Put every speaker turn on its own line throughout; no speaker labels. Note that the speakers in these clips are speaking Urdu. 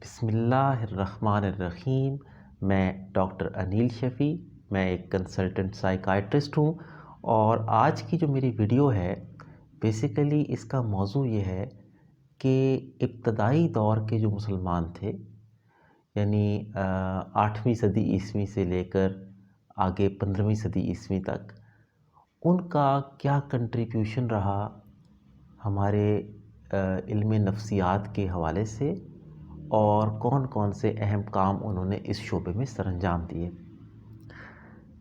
بسم اللہ الرحمن الرحیم۔ میں ڈاکٹر انیل شفیع، میں ایک کنسلٹنٹ سائیکائٹرسٹ ہوں، اور آج کی جو میری ویڈیو ہے بیسیکلی اس کا موضوع یہ ہے کہ ابتدائی دور کے جو مسلمان تھے، یعنی 8ویں صدی عیسوی سے لے کر آگے 15ویں صدی عیسوی تک، ان کا کیا کنٹریبیوشن رہا ہمارے علم نفسیات کے حوالے سے، اور کون کون سے اہم کام انہوں نے اس شعبے میں سر انجام دیے۔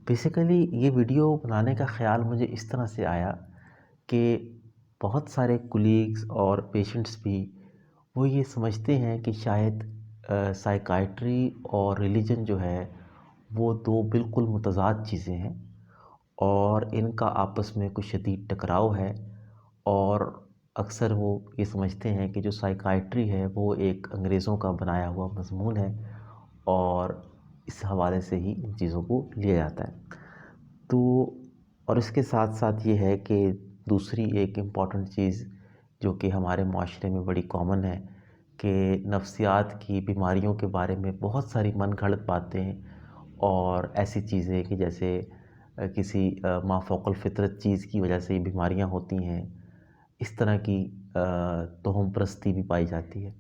بیسیکلی یہ ویڈیو بنانے کا خیال مجھے اس طرح سے آیا کہ بہت سارے کولیگز اور پیشنٹس بھی وہ یہ سمجھتے ہیں کہ شاید سائیکائٹری اور ریلیجن جو ہے وہ دو بالکل متضاد چیزیں ہیں، اور ان کا آپس میں کچھ شدید ٹکراؤ ہے، اور اکثر وہ یہ سمجھتے ہیں کہ جو سائیکائٹری ہے وہ ایک انگریزوں کا بنایا ہوا مضمون ہے، اور اس حوالے سے ہی ان چیزوں کو لیا جاتا ہے۔ تو اور اس کے ساتھ ساتھ یہ ہے کہ دوسری ایک امپورٹنٹ چیز جو کہ ہمارے معاشرے میں بڑی کامن ہے، کہ نفسیات کی بیماریوں کے بارے میں بہت ساری من گھڑت باتیں اور ایسی چیزیں کہ جیسے کسی مافوق الفطرت چیز کی وجہ سے یہ بیماریاں ہوتی ہیں، اس طرح کی توہم پرستی بھی پائی جاتی ہے۔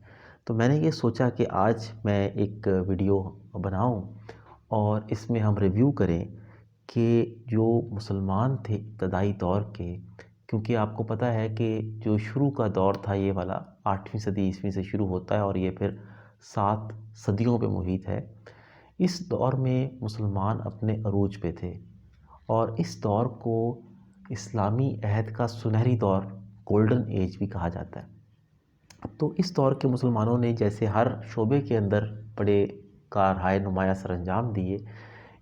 تو میں نے یہ سوچا کہ آج میں ایک ویڈیو بناؤں اور اس میں ہم ریویو کریں کہ جو مسلمان تھے ابتدائی دور کے، کیونکہ آپ کو پتہ ہے کہ جو شروع کا دور تھا یہ والا 8ویں صدی عیسوی سے شروع ہوتا ہے اور یہ پھر 7 صدیوں پہ محیط ہے۔ اس دور میں مسلمان اپنے عروج پہ تھے، اور اس دور کو اسلامی عہد کا سنہری دور، گولڈن ایج بھی کہا جاتا ہے۔ تو اس دور کے مسلمانوں نے جیسے ہر شعبے کے اندر بڑے کارہائے نمایاں سر انجام دیے،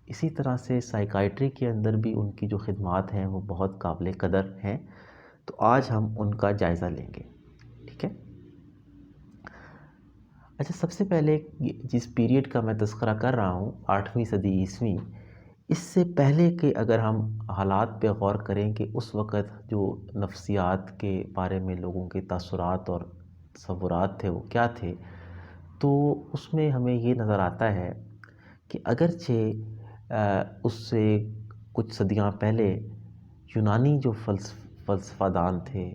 اسی طرح سے سائیکائٹری کے اندر بھی ان کی جو خدمات ہیں وہ بہت قابل قدر ہیں۔ تو آج ہم ان کا جائزہ لیں گے، ٹھیک ہے؟ اچھا، سب سے پہلے جس پیریڈ کا میں تذکرہ کر رہا ہوں 8ویں صدی عیسوی، اس سے پہلے کہ اگر ہم حالات پہ غور کریں کہ اس وقت جو نفسیات کے بارے میں لوگوں کے تاثرات اور تصورات تھے وہ کیا تھے، تو اس میں ہمیں یہ نظر آتا ہے کہ اگرچہ اس سے کچھ صدیاں پہلے یونانی جو فلسفہ دان تھے،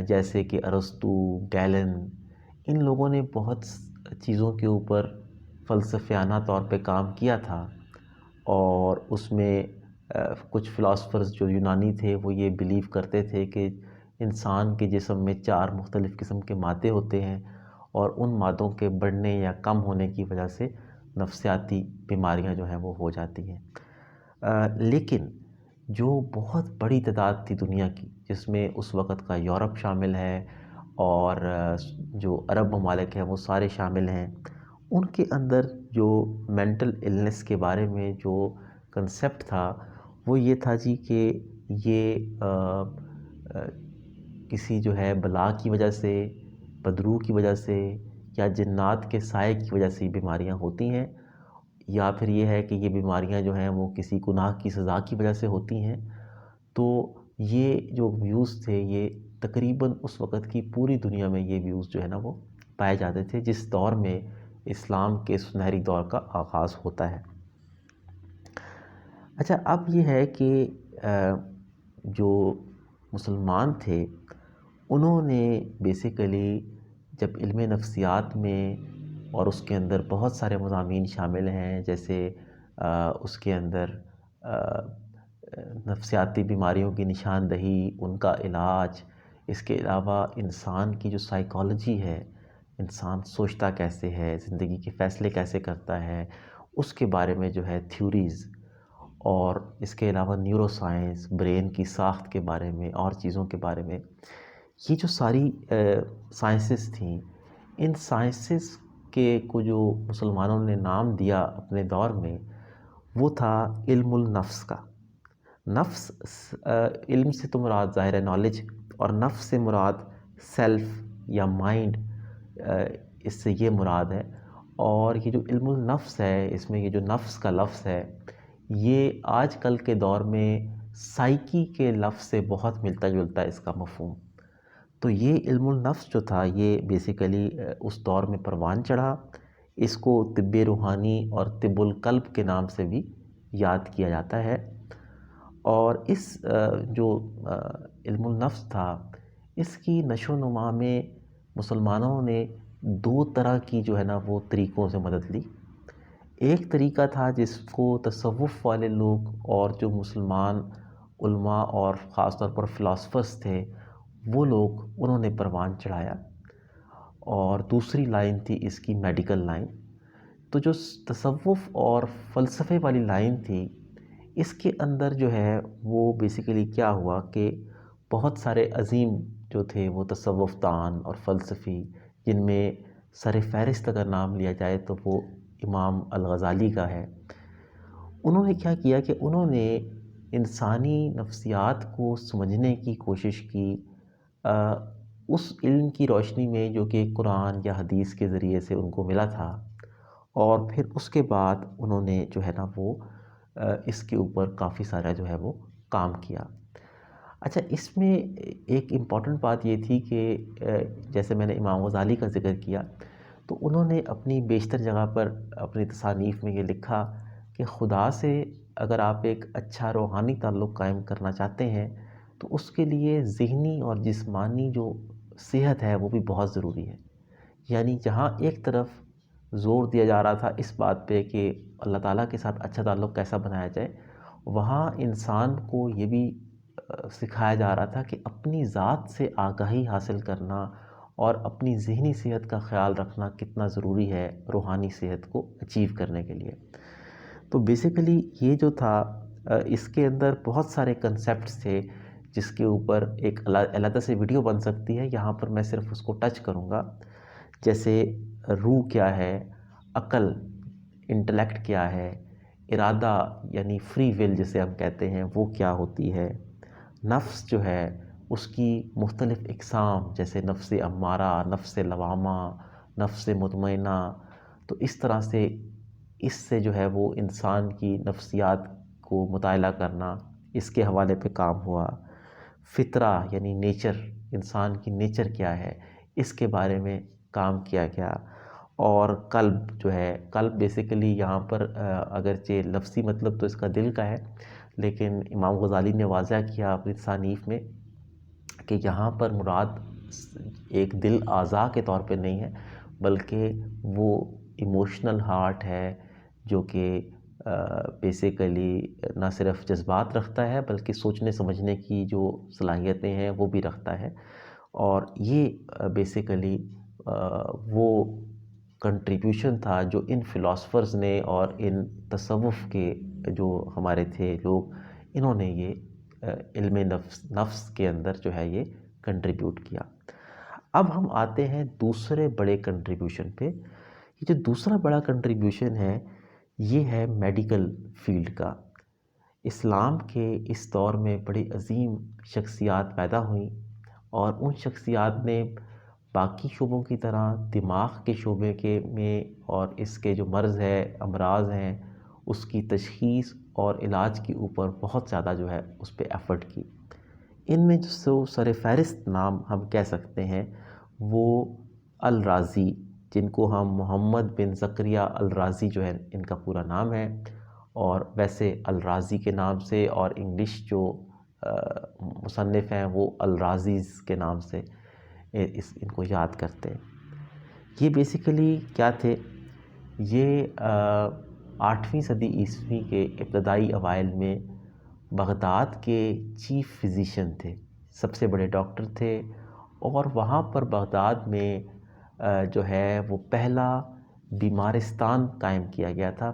جیسے کہ ارسطو، گیلن، ان لوگوں نے بہت چیزوں کے اوپر فلسفیانہ طور پہ کام کیا تھا، اور اس میں کچھ فلاسفرز جو یونانی تھے وہ یہ بیلیو کرتے تھے کہ انسان کے جسم میں 4 مختلف قسم کے مادے ہوتے ہیں، اور ان مادوں کے بڑھنے یا کم ہونے کی وجہ سے نفسیاتی بیماریاں جو ہیں وہ ہو جاتی ہیں۔ لیکن جو بہت بڑی تعداد تھی دنیا کی، جس میں اس وقت کا یورپ شامل ہے اور جو عرب ممالک ہیں وہ سارے شامل ہیں، ان کے اندر جو مینٹل النس کے بارے میں جو کنسیپٹ تھا وہ یہ تھا جی کہ یہ کسی جو ہے بلا کی وجہ سے، بدروح کی وجہ سے، یا جنات کے سائے کی وجہ سے یہ بیماریاں ہوتی ہیں، یا پھر یہ ہے کہ یہ بیماریاں جو ہیں وہ کسی گناہ کی سزا کی وجہ سے ہوتی ہیں۔ تو یہ جو ویوز تھے یہ تقریباً اس وقت کی پوری دنیا میں یہ ویوز جو ہے نا وہ پائے جاتے تھے، جس دور میں اسلام کے سنہری دور کا آغاز ہوتا ہے۔ اچھا، اب یہ ہے کہ جو مسلمان تھے انہوں نے بیسیکلی جب علم نفسیات میں، اور اس کے اندر بہت سارے مضامین شامل ہیں، جیسے اس کے اندر نفسیاتی بیماریوں کی نشاندہی، ان کا علاج، اس کے علاوہ انسان کی جو سائیکالوجی ہے، انسان سوچتا کیسے ہے، زندگی کے فیصلے کیسے کرتا ہے، اس کے بارے میں جو ہے تھیوریز، اور اس کے علاوہ نیورو سائنس، برین کی ساخت کے بارے میں اور چیزوں کے بارے میں، یہ جو ساری سائنسز تھیں، ان سائنسز کے کو جو مسلمانوں نے نام دیا اپنے دور میں، وہ تھا علم النفس کا۔ نفس، علم سے تو مراد ظاہر ہے نالج، اور نفس سے مراد سیلف یا مائنڈ، اس سے یہ مراد ہے۔ اور یہ جو علم النفس ہے، اس میں یہ جو نفس کا لفظ ہے، یہ آج کل کے دور میں سائیکی کے لفظ سے بہت ملتا جلتا ہے اس کا مفہوم۔ تو یہ علم النفس جو تھا یہ بیسیکلی اس دور میں پروان چڑھا. اس کو طب روحانی اور طب القلب کے نام سے بھی یاد کیا جاتا ہے. اور اس جو علم النفس تھا اس کی نشو و نما میں مسلمانوں نے 2 طرح کی جو ہے نا وہ طریقوں سے مدد لی. ایک طریقہ تھا جس کو تصوف والے لوگ اور جو مسلمان علماء اور خاص طور پر فلاسفرز تھے وہ لوگ انہوں نے پروان چڑھایا. اور دوسری لائن تھی اس کی میڈیکل لائن. تو جو تصوف اور فلسفے والی لائن تھی اس کے اندر جو ہے وہ بیسیکلی کیا ہوا کہ بہت سارے عظیم جو تھے وہ تصوف دان اور فلسفی، جن میں سر فہرست اگر نام لیا جائے تو وہ امام الغزالی کا ہے. انہوں نے کیا کیا کہ انہوں نے انسانی نفسیات کو سمجھنے کی کوشش کی اس علم کی روشنی میں جو کہ قرآن یا حدیث کے ذریعے سے ان کو ملا تھا. اور پھر اس کے بعد انہوں نے جو ہے نا وہ اس کے اوپر کافی سارا جو ہے وہ کام کیا. اچھا، اس میں ایک امپورٹنٹ بات یہ تھی کہ جیسے میں نے امام غزالی کا ذکر کیا تو انہوں نے اپنی بیشتر جگہ پر اپنی تصانیف میں یہ لکھا کہ خدا سے اگر آپ ایک اچھا روحانی تعلق قائم کرنا چاہتے ہیں تو اس کے لیے ذہنی اور جسمانی جو صحت ہے وہ بھی بہت ضروری ہے. یعنی جہاں ایک طرف زور دیا جا رہا تھا اس بات پہ کہ اللہ تعالیٰ کے ساتھ اچھا تعلق کیسا بنایا جائے، وہاں انسان کو یہ بھی سکھایا جا رہا تھا کہ اپنی ذات سے آگاہی حاصل کرنا اور اپنی ذہنی صحت کا خیال رکھنا کتنا ضروری ہے روحانی صحت کو اچیو کرنے کے لیے. تو بیسیکلی یہ جو تھا اس کے اندر بہت سارے کنسیپٹس تھے جس کے اوپر ایک علیحدہ سے ویڈیو بن سکتی ہے. یہاں پر میں صرف اس کو ٹچ کروں گا. جیسے روح کیا ہے، عقل انٹلیکٹ کیا ہے، ارادہ یعنی فری ول جسے ہم کہتے ہیں وہ کیا ہوتی ہے، نفس جو ہے اس کی مختلف اقسام جیسے نفس امارہ، نفس لوامہ، نفس مطمئنہ. تو اس طرح سے اس سے جو ہے وہ انسان کی نفسیات کو مطالعہ کرنا اس کے حوالے پہ کام ہوا. فطرہ یعنی نیچر، انسان کی نیچر کیا ہے اس کے بارے میں کام کیا گیا. اور قلب جو ہے، قلب بیسیکلی یہاں پر اگرچہ لفظی مطلب تو اس کا دل کا ہے، لیکن امام غزالی نے واضح کیا اپنی تصانیف میں کہ یہاں پر مراد ایک دل اعضاء کے طور پہ نہیں ہے بلکہ وہ ایموشنل ہارٹ ہے جو کہ بیسیکلی نہ صرف جذبات رکھتا ہے بلکہ سوچنے سمجھنے کی جو صلاحیتیں ہیں وہ بھی رکھتا ہے. اور یہ بیسیکلی وہ کنٹریبیوشن تھا جو ان فلاسفرز نے اور ان تصوف کے جو ہمارے تھے لوگ، انہوں نے یہ علم نفس کے اندر جو ہے یہ کنٹریبیوٹ کیا. اب ہم آتے ہیں دوسرے بڑے کنٹریبیوشن پہ. یہ جو دوسرا بڑا کنٹریبیوشن ہے یہ ہے میڈیکل فیلڈ کا. اسلام کے اس دور میں بڑی عظیم شخصیات پیدا ہوئیں اور ان شخصیات نے باقی شعبوں کی طرح دماغ کے شعبے میں اور اس کے جو مرض ہے، امراض ہیں، اس کی تشخیص اور علاج کے اوپر بہت زیادہ جو ہے اس پہ ایفرٹ کی. ان میں جو سر فہرست نام ہم کہہ سکتے ہیں وہ الرازی، جن کو ہم محمد بن زکریا الرازی جو ہے ان کا پورا نام ہے، اور ویسے الرازی کے نام سے اور انگلش جو مصنف ہیں وہ الرازیز کے نام سے ان کو یاد کرتے ہیں. یہ بیسیکلی کیا تھے؟ یہ 8ویں صدی عیسوی کے ابتدائی اوائل میں بغداد کے چیف فزیشین تھے، سب سے بڑے ڈاکٹر تھے. اور وہاں پر بغداد میں جو ہے وہ پہلا بیمارستان قائم کیا گیا تھا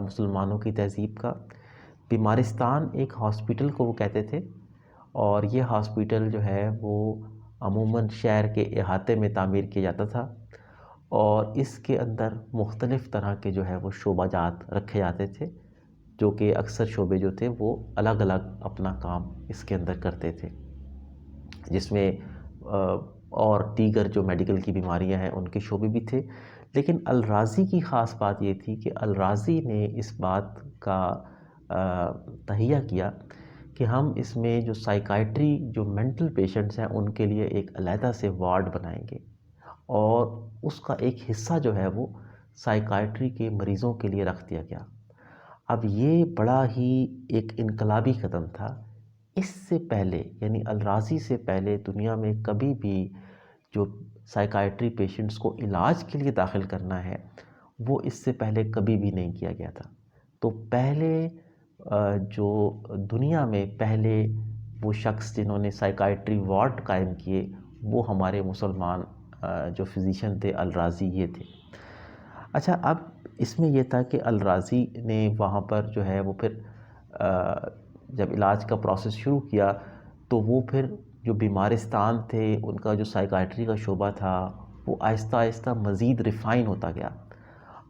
مسلمانوں کی تہذیب کا. بیمارستان ایک ہاسپٹل کو وہ کہتے تھے، اور یہ ہاسپٹل جو ہے وہ عموماً شہر کے احاطے میں تعمیر کیا جاتا تھا، اور اس کے اندر مختلف طرح کے جو ہے وہ شعبہ جات رکھے جاتے تھے، جو کہ اکثر شعبے جو تھے وہ الگ الگ اپنا کام اس کے اندر کرتے تھے، جس میں اور دیگر جو میڈیکل کی بیماریاں ہیں ان کے شعبے بھی تھے. لیکن الرازی کی خاص بات یہ تھی کہ الرازی نے اس بات کا تہیہ کیا کہ ہم اس میں جو سائیکائٹری جو مینٹل پیشنٹس ہیں ان کے لیے ایک علیحدہ سے وارڈ بنائیں گے، اور اس کا ایک حصہ جو ہے وہ سائیکائٹری کے مریضوں کے لیے رکھ دیا گیا۔ اب یہ بڑا ہی ایک انقلابی قدم تھا۔ اس سے پہلے یعنی الرازی سے پہلے دنیا میں کبھی بھی جو سائیکائٹری پیشنٹس کو علاج کے لیے داخل کرنا ہے وہ اس سے پہلے کبھی بھی نہیں کیا گیا تھا۔ تو پہلے جو دنیا میں پہلے وہ شخص جنہوں نے سائیکائٹری وارڈ قائم کیے وہ ہمارے مسلمان جو فزیشین تھے الرازی یہ تھے۔ اچھا، اب اس میں یہ تھا کہ الرازی نے وہاں پر جو ہے وہ پھر جب علاج کا پروسیس شروع کیا تو وہ پھر جو بیمارستان تھے ان کا جو سائیکائٹری کا شعبہ تھا وہ آہستہ آہستہ مزید ریفائن ہوتا گیا۔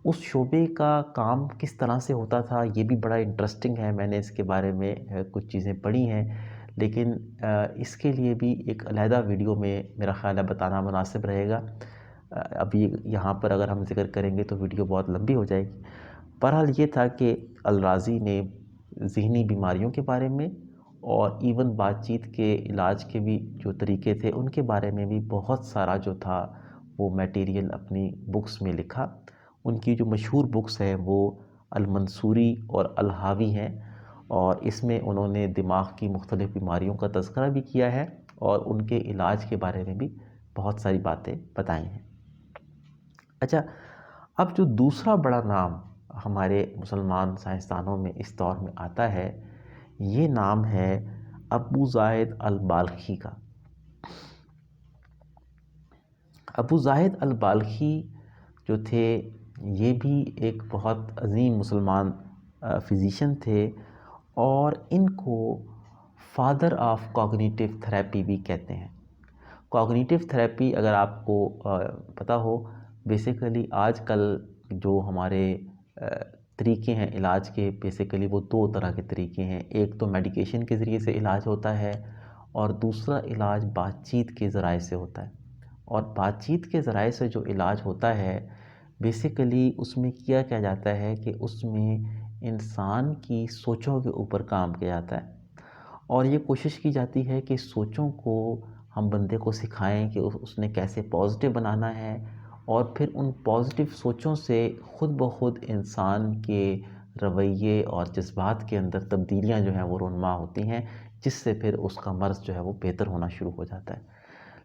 اس شعبے کا کام کس طرح سے ہوتا تھا یہ بھی بڑا انٹرسٹنگ ہے، میں نے اس کے بارے میں کچھ چیزیں پڑھی ہیں، لیکن اس کے لیے بھی ایک علیحدہ ویڈیو میں میرا خیال ہے بتانا مناسب رہے گا۔ ابھی یہاں پر اگر ہم ذکر کریں گے تو ویڈیو بہت لمبی ہو جائے گی۔ بہرحال یہ تھا کہ الرازی نے ذہنی بیماریوں کے بارے میں اور ایون بات چیت کے علاج کے بھی جو طریقے تھے ان کے بارے میں بھی بہت سارا جو تھا وہ میٹیریل اپنی بکس میں لکھا۔ ان کی جو مشہور بکس ہیں وہ المنصوری اور الحاوی ہیں، اور اس میں انہوں نے دماغ کی مختلف بیماریوں کا تذکرہ بھی کیا ہے اور ان کے علاج کے بارے میں بھی بہت ساری باتیں بتائی ہیں۔ اچھا، اب جو دوسرا بڑا نام ہمارے مسلمان سائنسدانوں میں اس دور میں آتا ہے یہ نام ہے ابو زاہد البالخی کا۔ ابو زاہد البالخی جو تھے یہ بھی ایک بہت عظیم مسلمان فزیشین تھے، اور ان کو فادر آف کوگنیٹیو تھراپی بھی کہتے ہیں۔ کوگنیٹیو تھراپی اگر آپ کو پتہ ہو، بیسیکلی آج کل جو ہمارے طریقے ہیں علاج کے، بیسیکلی وہ دو طرح کے طریقے ہیں۔ ایک تو میڈیکیشن کے ذریعے سے علاج ہوتا ہے اور دوسرا علاج بات چیت کے ذرائع سے ہوتا ہے۔ اور بات چیت کے ذرائع سے جو علاج ہوتا ہے بیسیکلی اس میں کیا جاتا ہے کہ اس میں انسان کی سوچوں کے اوپر کام کیا جاتا ہے، اور یہ کوشش کی جاتی ہے کہ سوچوں کو ہم بندے کو سکھائیں کہ اس نے کیسے پازیٹیو بنانا ہے، اور پھر ان پازیٹیو سوچوں سے خود بخود انسان کے رویے اور جذبات کے اندر تبدیلیاں جو ہیں وہ رونما ہوتی ہیں، جس سے پھر اس کا مرض جو ہے وہ بہتر ہونا شروع ہو جاتا ہے۔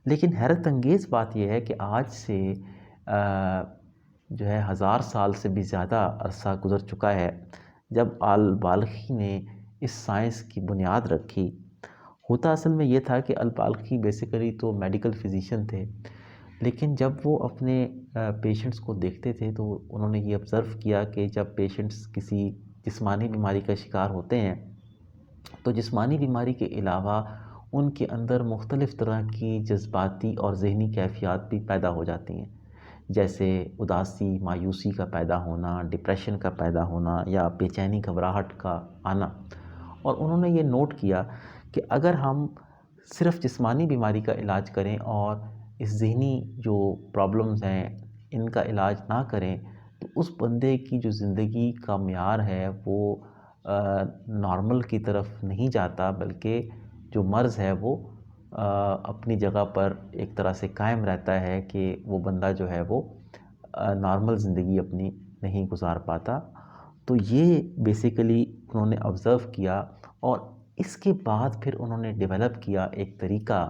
لیکن حیرت انگیز بات یہ ہے کہ آج سے جو ہے 1000 سال سے بھی زیادہ عرصہ گزر چکا ہے جب البالخی نے اس سائنس کی بنیاد رکھی۔ ہوتا اصل میں یہ تھا کہ البالخی بیسیکلی تو میڈیکل فزیشین تھے، لیکن جب وہ اپنے پیشنٹس کو دیکھتے تھے تو انہوں نے یہ آبزرو کیا کہ جب پیشنٹس کسی جسمانی بیماری کا شکار ہوتے ہیں تو جسمانی بیماری کے علاوہ ان کے اندر مختلف طرح کی جذباتی اور ذہنی کیفیات بھی پیدا ہو جاتی ہیں، جیسے اداسی، مایوسی کا پیدا ہونا، ڈپریشن کا پیدا ہونا یا بے چینی گھبراہٹ کا آنا۔ اور انہوں نے یہ نوٹ کیا کہ اگر ہم صرف جسمانی بیماری کا علاج کریں اور اس ذہنی جو پرابلمز ہیں ان کا علاج نہ کریں تو اس بندے کی جو زندگی کا معیار ہے وہ نارمل کی طرف نہیں جاتا، بلکہ جو مرض ہے وہ اپنی جگہ پر ایک طرح سے قائم رہتا ہے کہ وہ بندہ جو ہے وہ نارمل زندگی اپنی نہیں گزار پاتا۔ تو یہ بیسیکلی انہوں نے آبزرو کیا، اور اس کے بعد پھر انہوں نے ڈیولپ کیا ایک طریقہ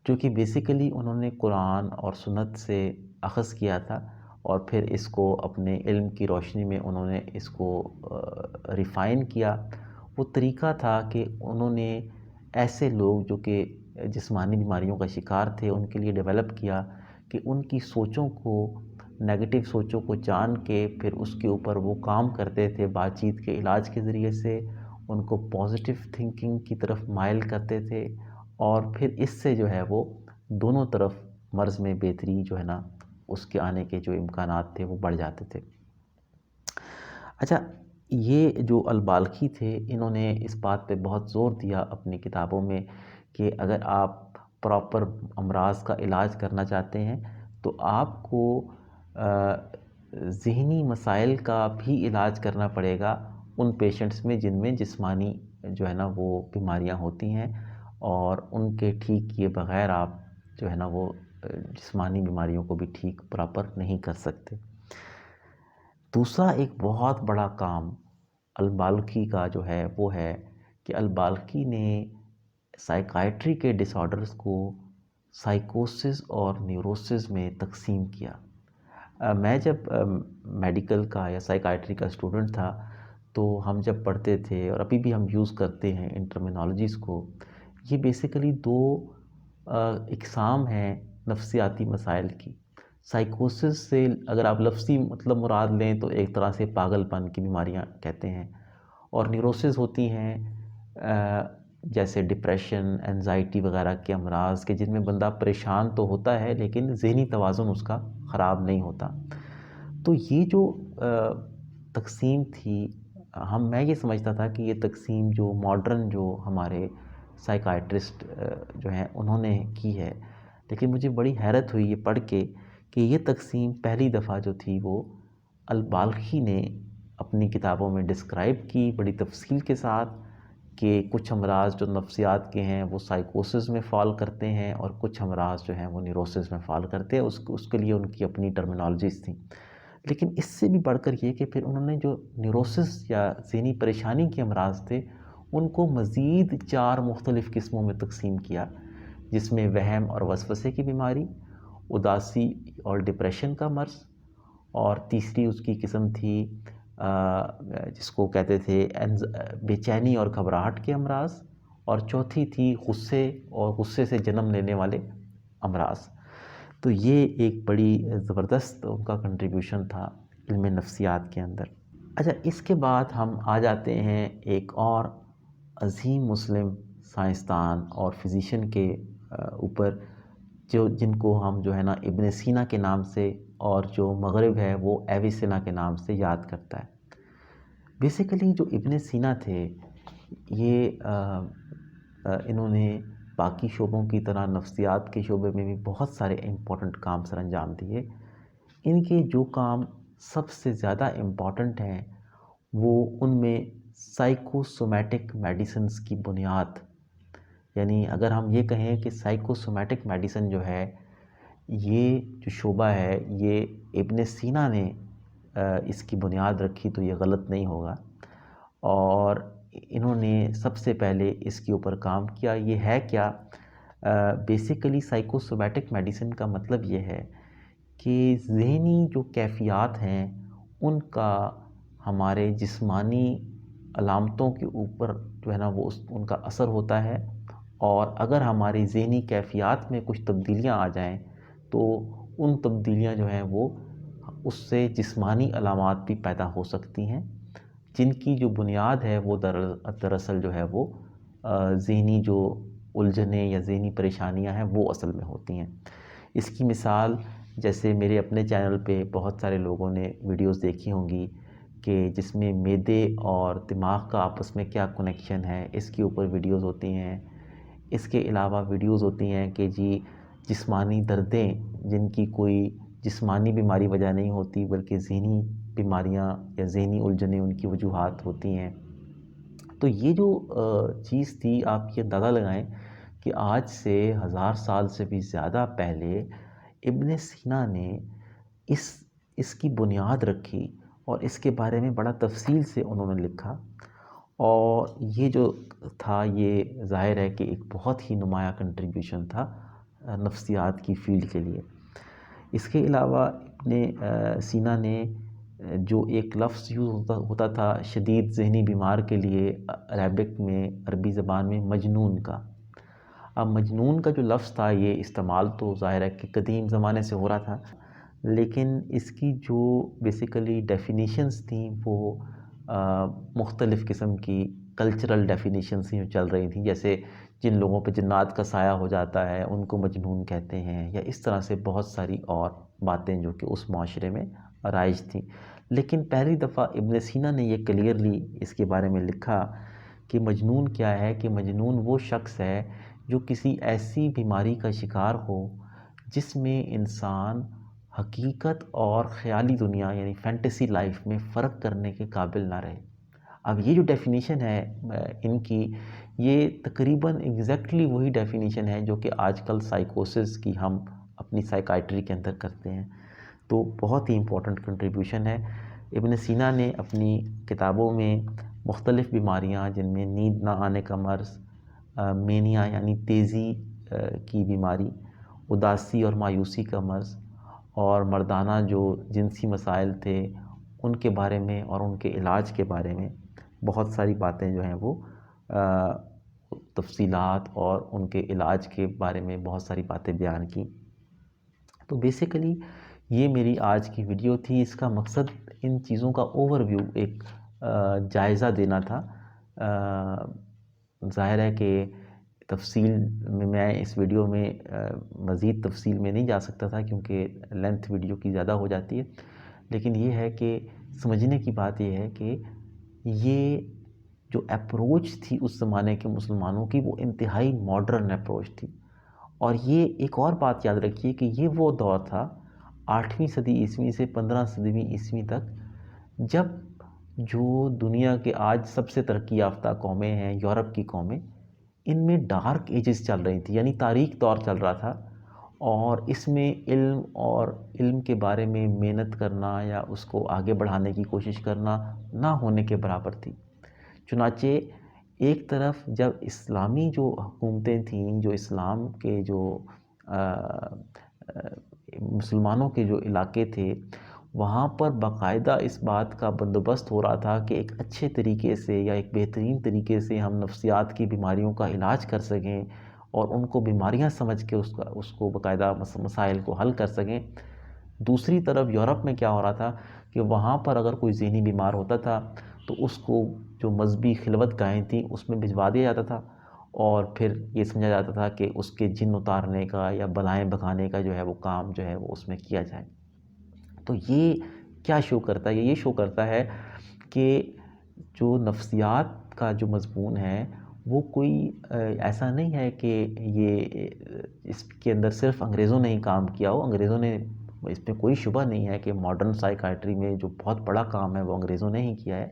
جو کہ بیسیکلی انہوں نے قرآن اور سنت سے اخذ کیا تھا، اور پھر اس کو اپنے علم کی روشنی میں انہوں نے اس کو ریفائن کیا۔ وہ طریقہ تھا کہ انہوں نے ایسے لوگ جو کہ جسمانی بیماریوں کا شکار تھے ان کے لیے ڈیولپ کیا کہ ان کی سوچوں کو، نیگیٹو سوچوں کو جان کے پھر اس کے اوپر وہ کام کرتے تھے بات چیت کے علاج کے ذریعے سے، ان کو پازیٹیو تھنکنگ کی طرف مائل کرتے تھے، اور پھر اس سے جو ہے وہ دونوں طرف مرض میں بہتری جو ہے نا اس کے آنے کے جو امکانات تھے وہ بڑھ جاتے تھے۔ اچھا، یہ جو البالخی تھے انہوں نے اس بات پہ بہت زور دیا اپنی کتابوں میں کہ اگر آپ پراپر امراض کا علاج کرنا چاہتے ہیں تو آپ کو ذہنی مسائل کا بھی علاج کرنا پڑے گا ان پیشنٹس میں جن میں جسمانی جو ہے نا وہ بیماریاں ہوتی ہیں اور ان کے ٹھیک کیے بغیر آپ جو ہے نا وہ جسمانی بیماریوں کو بھی ٹھیک پراپر نہیں کر سکتے۔ دوسرا ایک بہت بڑا کام البالغی کا جو ہے وہ ہے کہ البالغی نے سائیکائٹری کے ڈس آرڈرز کو سائیکوسس اور نیوروسس میں تقسیم کیا۔ میں جب میڈیکل کا یا سائیکائٹری کا اسٹوڈنٹ تھا تو ہم جب پڑھتے تھے اور ابھی بھی ہم یوز کرتے ہیں ان ٹرمینالوجیز کو، یہ بیسیکلی دو اقسام ہیں نفسیاتی مسائل کی۔ سائیکوسس سے اگر آپ لفظی مطلب مراد لیں تو ایک طرح سے پاگل پن کی بیماریاں کہتے ہیں، اور نیوروسز ہوتی ہیں جیسے ڈپریشن، انزائٹی وغیرہ کے امراض کے، جن میں بندہ پریشان تو ہوتا ہے لیکن ذہنی توازن اس کا خراب نہیں ہوتا۔ تو یہ جو تقسیم تھی، میں یہ سمجھتا تھا کہ یہ تقسیم جو ماڈرن جو ہمارے سائیکائٹرسٹ جو ہیں انہوں نے کی ہے، لیکن مجھے بڑی حیرت ہوئی یہ پڑھ کے کہ یہ تقسیم پہلی دفعہ جو تھی وہ البالغی نے اپنی کتابوں میں ڈسکرائب کی بڑی تفصیل کے ساتھ، کہ کچھ امراض جو نفسیات کے ہیں وہ سائیکوسس میں فال کرتے ہیں اور کچھ امراض جو ہیں وہ نیوروسس میں فال کرتے ہیں۔ اس کے لیے ان کی اپنی ٹرمینالوجیز تھیں، لیکن اس سے بھی بڑھ کر یہ کہ پھر انہوں نے جو نیوروسس یا ذہنی پریشانی کے امراض تھے ان کو مزید 4 مختلف قسموں میں تقسیم کیا، جس میں وہم اور وسوسے کی بیماری، اداسی اور ڈپریشن کا مرض، اور تیسری اس کی قسم تھی جس کو کہتے تھے بے چینی اور گھبراہٹ کے امراض، اور چوتھی تھی غصے اور غصے سے جنم لینے والے امراض۔ تو یہ ایک بڑی زبردست ان کا کنٹریبیوشن تھا علم نفسیات کے اندر۔ اچھا، اس کے بعد ہم آ جاتے ہیں ایک اور عظیم مسلم سائنسدان اور فزیشین کے اوپر، جن کو ہم جو ہے نا ابن سینا کے نام سے، اور جو مغرب ہے وہ ایویسنا کے نام سے یاد کرتا ہے۔ بیسیکلی جو ابن سینا تھے، یہ انہوں نے باقی شعبوں کی طرح نفسیات کے شعبے میں بھی بہت سارے امپورٹنٹ کام سر انجام دیے۔ ان کے جو کام سب سے زیادہ امپورٹنٹ ہیں وہ ان میں سائیکوسومیٹک میڈیسنز کی بنیاد، یعنی اگر ہم یہ کہیں کہ سائیکوسومیٹک میڈیسن جو ہے، یہ جو شعبہ ہے یہ ابن سینا نے اس کی بنیاد رکھی تو یہ غلط نہیں ہوگا، اور انہوں نے سب سے پہلے اس کے اوپر کام کیا۔ یہ ہے کیا؟ بیسیکلی سائیکوسومیٹک میڈیسن کا مطلب یہ ہے کہ ذہنی جو کیفیات ہیں ان کا ہمارے جسمانی علامتوں کے اوپر جو ہے نا وہ ان کا اثر ہوتا ہے، اور اگر ہماری ذہنی کیفیات میں کچھ تبدیلیاں آ جائیں تو ان تبدیلیاں جو ہیں وہ اس سے جسمانی علامات بھی پیدا ہو سکتی ہیں، جن کی جو بنیاد ہے وہ دراصل جو ہے وہ ذہنی جو الجھنیں یا ذہنی پریشانیاں ہیں وہ اصل میں ہوتی ہیں۔ اس کی مثال جیسے میرے اپنے چینل پہ بہت سارے لوگوں نے ویڈیوز دیکھی ہوں گی کہ جس میں معدے اور دماغ کا آپس میں کیا کنیکشن ہے، اس کے اوپر ویڈیوز ہوتی ہیں۔ اس کے علاوہ ویڈیوز ہوتی ہیں کہ جی جسمانی دردیں جن کی کوئی جسمانی بیماری وجہ نہیں ہوتی بلکہ ذہنی بیماریاں یا ذہنی الجھنیں ان کی وجوہات ہوتی ہیں۔ تو یہ جو چیز تھی، آپ یہ اندازہ لگائیں کہ آج سے 1000 سال سے بھی زیادہ پہلے ابن سینا نے اس کی بنیاد رکھی اور اس کے بارے میں بڑا تفصیل سے انہوں نے لکھا، اور یہ جو تھا یہ ظاہر ہے کہ ایک بہت ہی نمایاں کنٹریبیوشن تھا نفسیات کی فیلڈ کے لیے۔ اس کے علاوہ ابن سینا نے جو ایک لفظ یوز ہوتا تھا شدید ذہنی بیمار کے لیے عربک میں، عربی زبان میں، مجنون کا۔ اب مجنون کا جو لفظ تھا یہ استعمال تو ظاہر ہے کہ قدیم زمانے سے ہو رہا تھا، لیکن اس کی جو بیسیکلی ڈیفینیشنز تھیں وہ مختلف قسم کی کلچرل ڈیفینیشنز ہی چل رہی تھیں، جیسے جن لوگوں پہ جنات کا سایہ ہو جاتا ہے ان کو مجنون کہتے ہیں، یا اس طرح سے بہت ساری اور باتیں جو کہ اس معاشرے میں رائج تھیں۔ لیکن پہلی دفعہ ابن سینا نے یہ کلیئرلی اس کے بارے میں لکھا کہ مجنون کیا ہے، کہ مجنون وہ شخص ہے جو کسی ایسی بیماری کا شکار ہو جس میں انسان حقیقت اور خیالی دنیا یعنی فینٹیسی لائف میں فرق کرنے کے قابل نہ رہے۔ اب یہ جو ڈیفینیشن ہے ان کی، یہ تقریباً ایگزیکٹلی وہی ڈیفینیشن ہے جو کہ آج کل سائیکوسس کی ہم اپنی سائیکائٹری کے اندر کرتے ہیں. تو بہت ہی امپورٹنٹ کنٹریبیوشن ہے. ابن سینا نے اپنی کتابوں میں مختلف بیماریاں جن میں نیند نہ آنے کا مرض، مینیا یعنی تیزی کی بیماری، اداسی اور مایوسی کا مرض، اور مردانہ جو جنسی مسائل تھے ان کے بارے میں اور ان کے علاج کے بارے میں بہت ساری باتیں جو ہیں وہ تفصیلات اور ان کے علاج کے بارے میں بہت ساری باتیں بیان کی. تو بیسیکلی یہ میری آج کی ویڈیو تھی. اس کا مقصد ان چیزوں کا اوور ویو، ایک جائزہ دینا تھا. ظاہر ہے کہ تفصیل میں اس ویڈیو میں مزید تفصیل میں نہیں جا سکتا تھا کیونکہ لینتھ ویڈیو کی زیادہ ہو جاتی ہے، لیکن یہ ہے کہ سمجھنے کی بات یہ ہے کہ یہ جو اپروچ تھی اس زمانے کے مسلمانوں کی وہ انتہائی ماڈرن اپروچ تھی. اور یہ ایک اور بات یاد رکھیے کہ یہ وہ دور تھا 8ویں صدی عیسوی سے 15ویں عیسوی تک، جب جو دنیا کے آج سب سے ترقی یافتہ قومیں ہیں، یورپ کی قومیں، ان میں ڈارک ایجز چل رہی تھی، یعنی تاریک دور چل رہا تھا، اور اس میں علم اور علم کے بارے میں محنت کرنا یا اس کو آگے بڑھانے کی کوشش کرنا نہ ہونے کے برابر تھی. چنانچہ ایک طرف جب اسلامی جو حکومتیں تھیں، جو اسلام کے جو مسلمانوں کے جو علاقے تھے، وہاں پر باقاعدہ اس بات کا بندوبست ہو رہا تھا کہ ایک اچھے طریقے سے یا ایک بہترین طریقے سے ہم نفسیات کی بیماریوں کا علاج کر سکیں اور ان کو بیماریاں سمجھ کے اس کو باقاعدہ مسائل کو حل کر سکیں. دوسری طرف یورپ میں کیا ہو رہا تھا کہ وہاں پر اگر کوئی ذہنی بیمار ہوتا تھا تو اس کو جو مذہبی خلوت گاہیں تھیں اس میں بھجوا دیا جاتا تھا، اور پھر یہ سمجھا جاتا تھا کہ اس کے جن اتارنے کا یا بلائیں بھگانے کا جو ہے وہ کام جو ہے وہ اس میں کیا جائے. تو یہ کیا شو کرتا ہے؟ یہ شو کرتا ہے کہ جو نفسیات کا جو مضمون ہے وہ کوئی ایسا نہیں ہے کہ یہ اس کے اندر صرف انگریزوں نے ہی کام کیا ہو. انگریزوں نے، اس میں کوئی شبہ نہیں ہے کہ ماڈرن سائیکائٹری میں جو بہت بڑا کام ہے وہ انگریزوں نے ہی کیا ہے،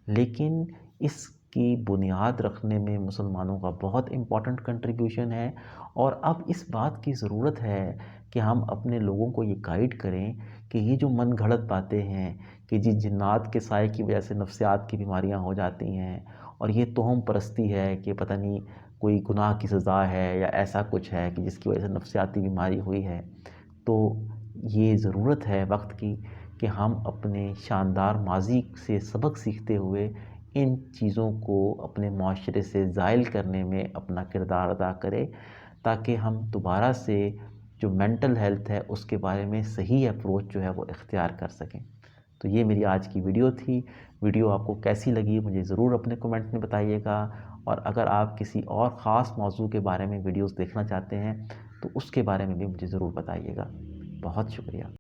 لیکن اس کی بنیاد رکھنے میں مسلمانوں کا بہت امپورٹنٹ کنٹریبیوشن ہے. اور اب اس بات کی ضرورت ہے کہ ہم اپنے لوگوں کو یہ گائیڈ کریں کہ یہ جو من گھڑت باتیں ہیں کہ جی جنات کے سائے کی وجہ سے نفسیات کی بیماریاں ہو جاتی ہیں، اور یہ توہم پرستی ہے کہ پتہ نہیں کوئی گناہ کی سزا ہے یا ایسا کچھ ہے کہ جس کی وجہ سے نفسیاتی بیماری ہوئی ہے، تو یہ ضرورت ہے وقت کی کہ ہم اپنے شاندار ماضی سے سبق سیکھتے ہوئے ان چیزوں کو اپنے معاشرے سے زائل کرنے میں اپنا کردار ادا کریں، تاکہ ہم دوبارہ سے جو مینٹل ہیلتھ ہے اس کے بارے میں صحیح اپروچ جو ہے وہ اختیار کر سکیں. تو یہ میری آج کی ویڈیو تھی. ویڈیو آپ کو کیسی لگی مجھے ضرور اپنے کومنٹ میں بتائیے گا، اور اگر آپ کسی اور خاص موضوع کے بارے میں ویڈیوز دیکھنا چاہتے ہیں تو اس کے بارے میں بھی مجھے ضرور بتائیے گا. بہت شکریہ.